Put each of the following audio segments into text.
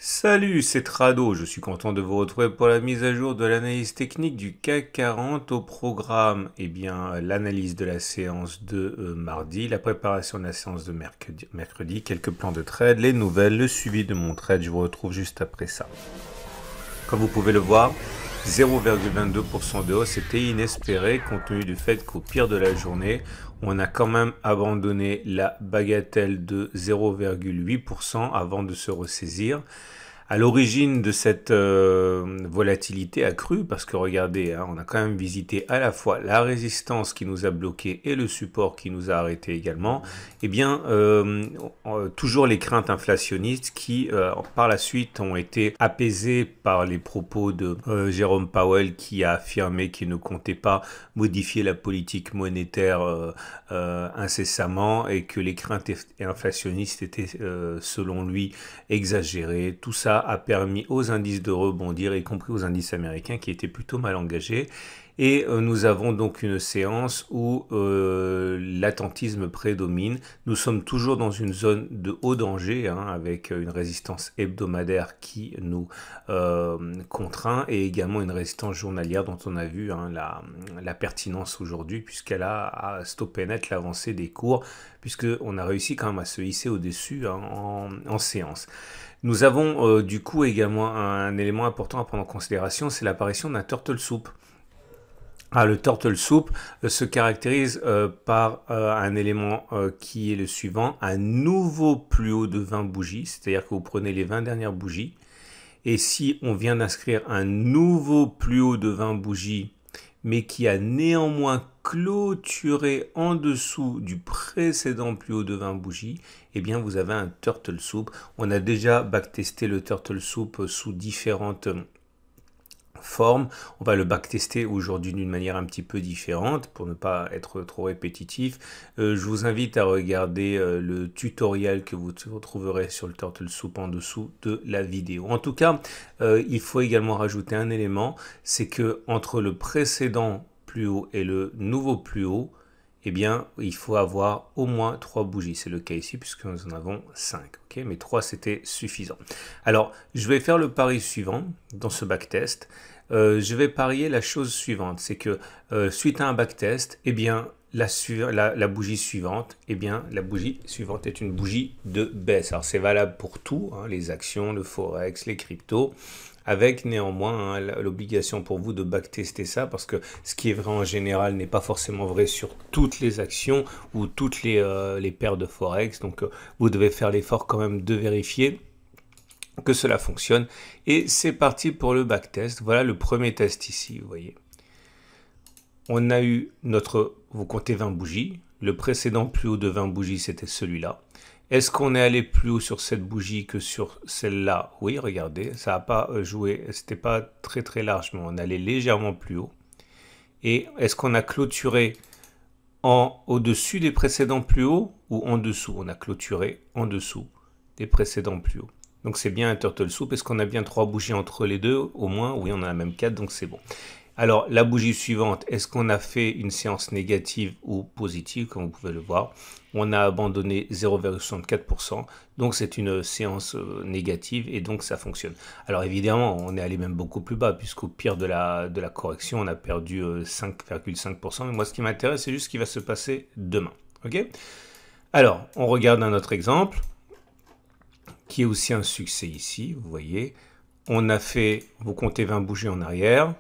Salut, c'est Trado. Je suis content de vous retrouver pour la mise à jour de l'analyse technique du CAC 40 au programme. L'analyse de la séance de mardi, la préparation de la séance de mercredi, quelques plans de trade, les nouvelles, le suivi de mon trade. Je vous retrouve juste après ça. Comme vous pouvez le voir, 0,22% de hausse était inespéré compte tenu du fait qu'au pire de la journée, on a quand même abandonné la bagatelle de 0,8% avant de se ressaisir. À l'origine de cette volatilité accrue, parce que regardez, hein, on a quand même visité à la fois la résistance qui nous a bloqué et le support qui nous a arrêté également, toujours les craintes inflationnistes qui par la suite ont été apaisées par les propos de Jérôme Powell qui a affirmé qu'il ne comptait pas modifier la politique monétaire incessamment et que les craintes inflationnistes étaient selon lui exagérées. Tout ça a permis aux indices de rebondir, y compris aux indices américains qui étaient plutôt mal engagés. Et nous avons donc une séance où l'attentisme prédomine. Nous sommes toujours dans une zone de haut danger, hein, avec une résistance hebdomadaire qui nous contraint et également une résistance journalière dont on a vu hein, la pertinence aujourd'hui puisqu'elle a stoppé net l'avancée des cours puisqu'on a réussi quand même à se hisser au-dessus hein, en séance. Nous avons du coup également un élément important à prendre en considération, c'est l'apparition d'un turtle soup. Le turtle soup se caractérise par un élément qui est le suivant, un nouveau plus haut de 20 bougies, c'est-à-dire que vous prenez les 20 dernières bougies, et si on vient d'inscrire un nouveau plus haut de 20 bougies, mais qui a néanmoins clôturé en dessous du précédent plus haut de 20 bougies, eh bien vous avez un turtle soup. On a déjà backtesté le turtle soup sous différentes forme. On va le backtester aujourd'hui d'une manière un petit peu différente pour ne pas être trop répétitif. Je vous invite à regarder le tutoriel que vous retrouverez sur le Turtle Soup en dessous de la vidéo. En tout cas, il faut également rajouter un élément, c'est que entre le précédent plus haut et le nouveau plus haut, eh bien, il faut avoir au moins 3 bougies. C'est le cas ici puisque nous en avons 5. Okay, mais 3, c'était suffisant. Alors, je vais faire le pari suivant dans ce backtest. Je vais parier la chose suivante. C'est que suite à un backtest, eh bien, la bougie suivante, eh bien, la bougie suivante est une bougie de baisse. Alors, c'est valable pour tout, hein, les actions, le forex, les cryptos, avec néanmoins hein, l'obligation pour vous de backtester ça, parce que ce qui est vrai en général n'est pas forcément vrai sur toutes les actions ou toutes les paires de forex. Donc, vous devez faire l'effort quand même de vérifier que cela fonctionne. Et c'est parti pour le backtest. Voilà le premier test ici, vous voyez. On a eu vous comptez 20 bougies. Le précédent plus haut de 20 bougies, c'était celui-là. Est-ce qu'on est allé plus haut sur cette bougie que sur celle-là? Oui, regardez, ça n'a pas joué, c'était pas très très large, mais on allait légèrement plus haut. Et est-ce qu'on a clôturé au-dessus des précédents plus hauts ou en dessous? On a clôturé en dessous des précédents plus hauts. Donc c'est bien un turtle soup. Est-ce qu'on a bien 3 bougies entre les deux au moins? Oui, on en a même 4, donc c'est bon. Alors, la bougie suivante, est-ce qu'on a fait une séance négative ou positive, comme vous pouvez le voir? On a abandonné 0,64%, donc c'est une séance négative et donc ça fonctionne. Alors évidemment, on est allé même beaucoup plus bas, puisqu'au pire de la correction, on a perdu 5,5%. Mais moi, ce qui m'intéresse, c'est juste ce qui va se passer demain. Ok? Alors, on regarde un autre exemple, qui est aussi un succès ici, vous voyez. On a fait, vous comptez 20 bougies en arrière.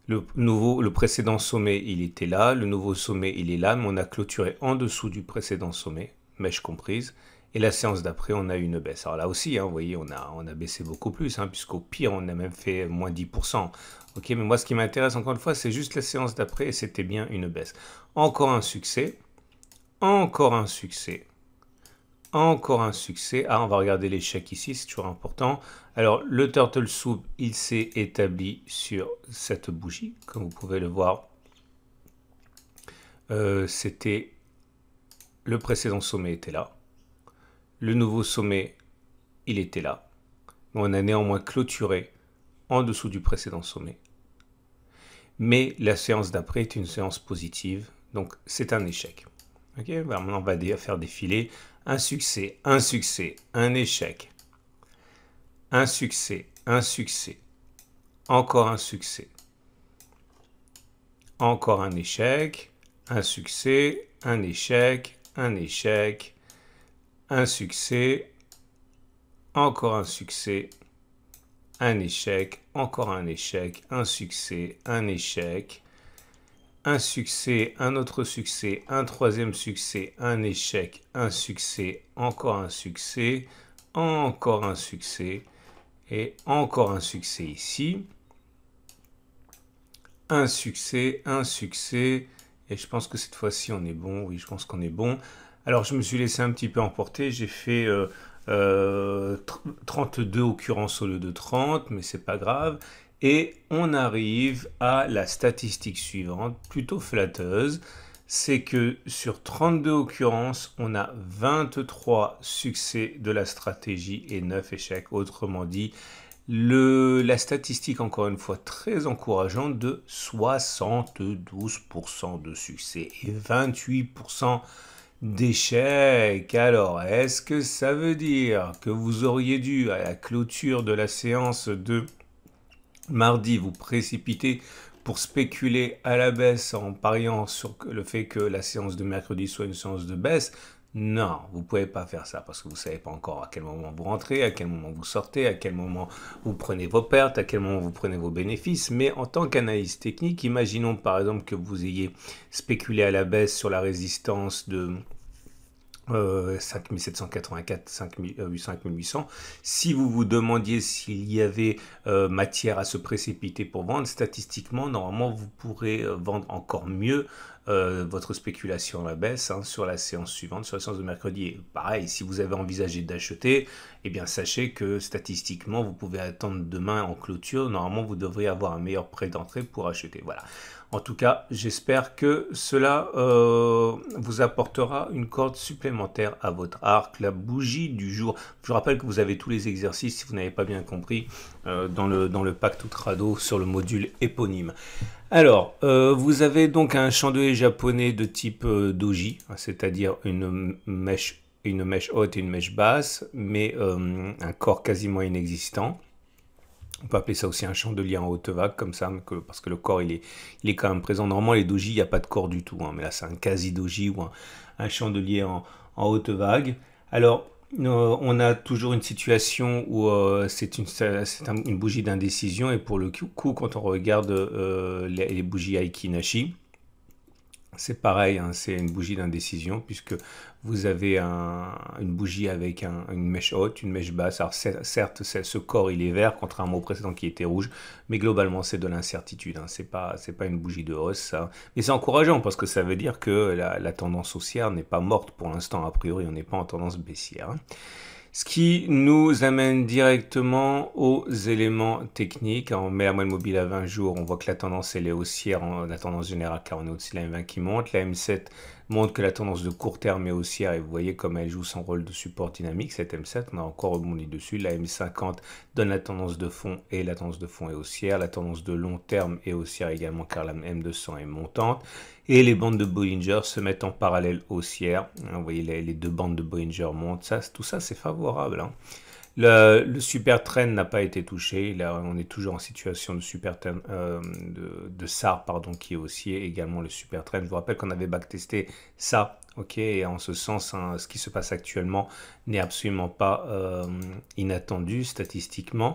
Le précédent sommet, il était là. Le nouveau sommet, il est là. Mais on a clôturé en dessous du précédent sommet, mèche comprise. Et la séance d'après, on a eu une baisse. Alors là aussi, hein, vous voyez, on a baissé beaucoup plus, hein, puisqu'au pire, on a même fait moins 10%. Ok, mais moi, ce qui m'intéresse, encore une fois, c'est juste la séance d'après, et c'était bien une baisse. Encore un succès. Encore un succès. Encore un succès. Ah, on va regarder l'échec ici, c'est toujours important. Alors, le turtle soup, il s'est établi sur cette bougie, comme vous pouvez le voir. C'était le précédent sommet était là. Le nouveau sommet, il était là. On a néanmoins clôturé en dessous du précédent sommet. Mais la séance d'après est une séance positive, donc c'est un échec. Ok, maintenant on va faire défiler un succès, un échec. un succès, un succès, encore un succès, encore un échec, un succès, un échec, un échec, un succès, encore un succès, un échec, encore un échec, un succès, un échec, un succès, un autre succès, un troisième succès, un échec, un succès, encore un succès, encore un succès et encore un succès ici. Un succès et je pense que cette fois-ci on est bon, oui je pense qu'on est bon. Alors je me suis laissé un petit peu emporter, j'ai fait 32 occurrences au lieu de 30, mais c'est pas grave. Et on arrive à la statistique suivante, plutôt flatteuse, c'est que sur 32 occurrences, on a 23 succès de la stratégie et 9 échecs. Autrement dit, la statistique, encore une fois, très encourageante de 72% de succès et 28% d'échecs. Alors, est-ce que ça veut dire que vous auriez dû, à la clôture de la séance de mardi, vous précipiter pour spéculer à la baisse en pariant sur le fait que la séance de mercredi soit une séance de baisse? Non, vous ne pouvez pas faire ça parce que vous ne savez pas encore à quel moment vous rentrez, à quel moment vous sortez, à quel moment vous prenez vos pertes, à quel moment vous prenez vos bénéfices. Mais en tant qu'analyste technique, imaginons par exemple que vous ayez spéculé à la baisse sur la résistance de 5784, 5800. Si vous vous demandiez s'il y avait matière à se précipiter pour vendre, statistiquement, normalement, vous pourrez vendre encore mieux votre spéculation à la baisse sur la séance suivante, sur la séance de mercredi. Et pareil, si vous avez envisagé d'acheter, eh bien sachez que statistiquement, vous pouvez attendre demain en clôture. Normalement, vous devriez avoir un meilleur prêt d'entrée pour acheter. Voilà. En tout cas, j'espère que cela vous apportera une corde supplémentaire à votre arc. La bougie du jour. Je vous rappelle que vous avez tous les exercices, si vous n'avez pas bien compris, dans le pack tout crado sur le module éponyme. Alors, vous avez donc un chandelier japonais de type doji, c'est-à-dire une mèche haute et une mèche basse, mais un corps quasiment inexistant. On peut appeler ça aussi un chandelier en haute vague, comme ça, parce que le corps, il est quand même présent. Normalement, les doji, il n'y a pas de corps du tout, mais là, c'est un quasi-doji ou un chandelier en haute vague. Alors, on a toujours une situation où c'est une bougie d'indécision, et pour le coup, quand on regarde les bougies Aiki-Nashi, c'est pareil, c'est une bougie d'indécision puisque vous avez une bougie avec une mèche haute, une mèche basse. Alors certes, ce corps il est vert contrairement au précédent qui était rouge, mais globalement c'est de l'incertitude. C'est pas une bougie de hausse, ça. Mais c'est encourageant parce que ça veut dire que la tendance haussière n'est pas morte pour l'instant. A priori, on n'est pas en tendance baissière. Ce qui nous amène directement aux éléments techniques. On met la moyenne mobile à 20 jours, on voit que la tendance elle est haussière, la tendance générale car on est au-dessus de la M20 qui monte. La M7 montre que la tendance de court terme est haussière et vous voyez comme elle joue son rôle de support dynamique. Cette M7, on a encore rebondi dessus. La M50 donne la tendance de fond et la tendance de fond est haussière. La tendance de long terme est haussière également car la M200 est montante. Et les bandes de Bollinger se mettent en parallèle haussière. Vous voyez, les deux bandes de Bollinger montent. Tout ça, c'est favorable. Le super trend n'a pas été touché. Là, on est toujours en situation de super trend, de SAR, pardon, qui est haussier. Également le super trend. Je vous rappelle qu'on avait backtesté ça. Ok, et en ce sens, ce qui se passe actuellement n'est absolument pas inattendu statistiquement.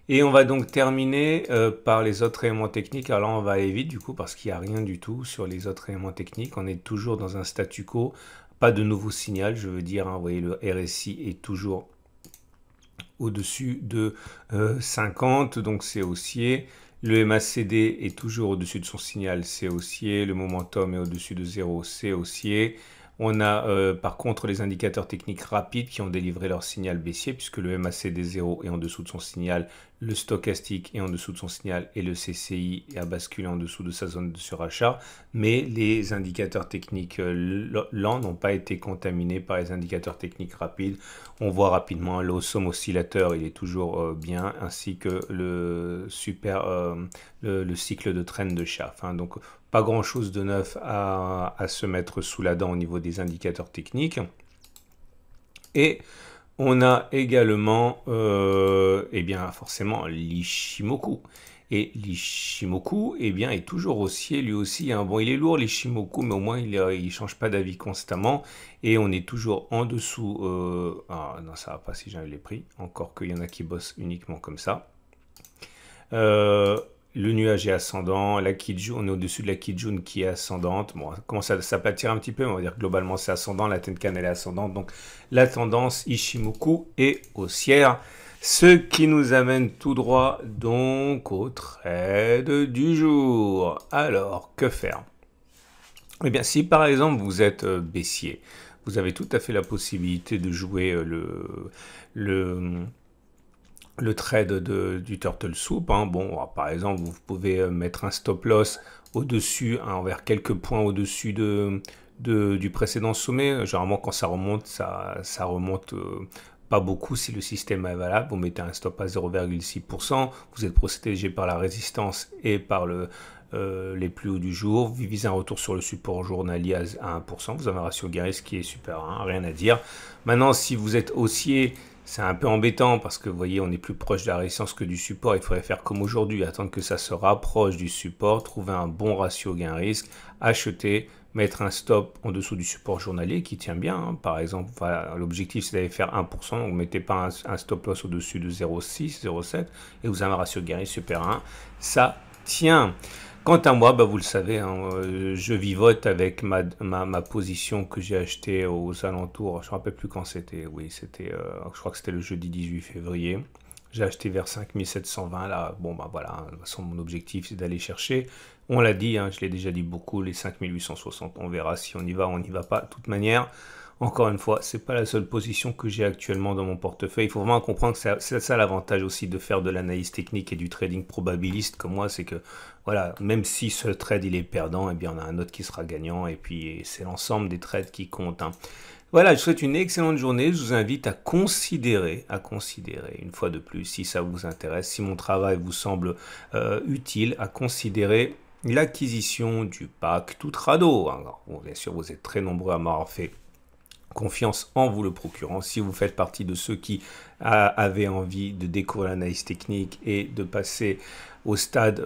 Et on va donc terminer par les autres éléments techniques. Alors là, on va aller vite du coup parce qu'il n'y a rien du tout sur les autres éléments techniques. On est toujours dans un statu quo, pas de nouveau signal, je veux dire. Vous voyez, le RSI est toujours au-dessus de 50, donc c'est haussier. Le MACD est toujours au-dessus de son signal, c'est haussier. Le momentum est au-dessus de 0, c'est haussier. On a par contre les indicateurs techniques rapides qui ont délivré leur signal baissier puisque le MACD 0 est en dessous de son signal, le stochastique est en dessous de son signal et le CCI a basculé en dessous de sa zone de surachat. Mais les indicateurs techniques lents n'ont pas été contaminés par les indicateurs techniques rapides. On voit rapidement le somme oscillateur, il est toujours bien, ainsi que le cycle de trend de Schaff. Donc pas grand chose de neuf à se mettre sous la dent au niveau des indicateurs techniques. Et On a également, eh bien, forcément, l'Ishimoku. Et l'Ishimoku, eh bien, est toujours haussier, lui aussi, hein. Bon, il est lourd, l'Ishimoku, mais au moins, il change pas d'avis constamment. Et on est toujours en dessous. Ah, non, ça va pas si j'avais les prix. Encore qu'il y en a qui bossent uniquement comme ça. Euh, le nuage est ascendant, la Kijun, on est au-dessus de la Kijun qui est ascendante. Bon, comment ça peut attirer un petit peu, mais on va dire que globalement c'est ascendant, la Tenkan elle est ascendante. Donc la tendance Ishimoku est haussière. Ce qui nous amène tout droit donc au trade du jour. Alors, que faire? Eh bien, si par exemple vous êtes baissier, vous avez tout à fait la possibilité de jouer le, le trade du Turtle Soup. Hein. Bon, par exemple, vous pouvez mettre un stop loss au-dessus, hein, envers quelques points au-dessus du précédent sommet. Généralement, quand ça remonte, ça remonte pas beaucoup si le système est valable. Vous mettez un stop à 0,6%. Vous êtes protégé par la résistance et par les plus hauts du jour. Vous visez un retour sur le support journalier à 1%. Vous avez un ratio gain qui est super, hein, rien à dire. Maintenant, si vous êtes haussier, c'est un peu embêtant parce que vous voyez, on est plus proche de la résistance que du support. Il faudrait faire comme aujourd'hui, attendre que ça se rapproche du support, trouver un bon ratio gain-risque, acheter, mettre un stop en dessous du support journalier qui tient bien. Hein. Par exemple, voilà, l'objectif c'est d'aller faire 1%, donc vous ne mettez pas un stop loss au-dessus de 0,6, 0,7 et vous avez un ratio gain-risque super 1. Ça tient. Quant à moi, bah vous le savez, hein, je vivote avec ma position que j'ai achetée aux alentours, je ne me rappelle plus quand c'était, oui, c'était, je crois que c'était le jeudi 18 février. J'ai acheté vers 5720, là, bon bah voilà, hein, de toute façon mon objectif c'est d'aller chercher, on l'a dit, hein, je l'ai déjà dit beaucoup, les 5860, on verra si on y va, on n'y va pas, de toute manière. Encore une fois, c'est pas la seule position que j'ai actuellement dans mon portefeuille. Il faut vraiment comprendre que c'est ça l'avantage aussi de faire de l'analyse technique et du trading probabiliste comme moi, c'est que voilà, même si ce trade il est perdant, eh bien on a un autre qui sera gagnant et puis c'est l'ensemble des trades qui comptent. Hein. Voilà, je vous souhaite une excellente journée. Je vous invite à considérer une fois de plus, si ça vous intéresse, si mon travail vous semble utile, à considérer l'acquisition du pack Tutrado. Alors, bon, bien sûr, vous êtes très nombreux à m'avoir fait confiance en vous le procurant. Si vous faites partie de ceux qui avaient envie de découvrir l'analyse technique et de passer au stade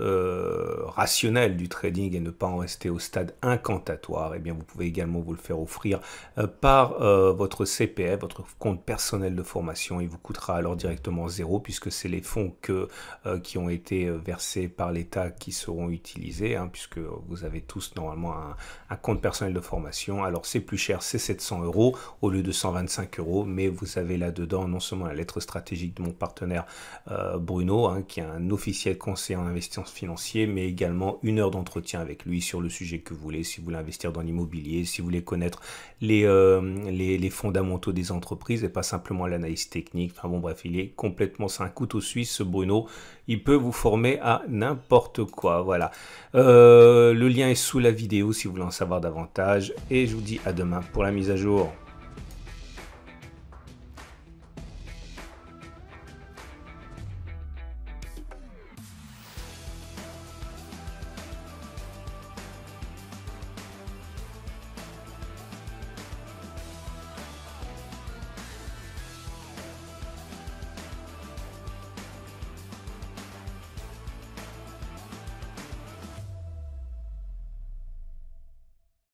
rationnel du trading et ne pas en rester au stade incantatoire, eh bien vous pouvez également vous le faire offrir par votre CPF, votre compte personnel de formation. Il vous coûtera alors directement 0 puisque c'est les fonds qui ont été versés par l'État qui seront utilisés, hein, puisque vous avez tous normalement un compte personnel de formation. Alors c'est plus cher, c'est 700 € au lieu de 125 €, mais vous avez là-dedans non seulement la lettre stratégique de mon partenaire Bruno, hein, qui est un officiel conseiller en investissement financier, mais également 1 heure d'entretien avec lui sur le sujet que vous voulez, si vous voulez investir dans l'immobilier, si vous voulez connaître les fondamentaux des entreprises et pas simplement l'analyse technique. Enfin bon bref, il est complètement, c'est un couteau suisse ce Bruno, il peut vous former à n'importe quoi, voilà. Le lien est sous la vidéo si vous voulez en savoir davantage et je vous dis à demain pour la mise à jour.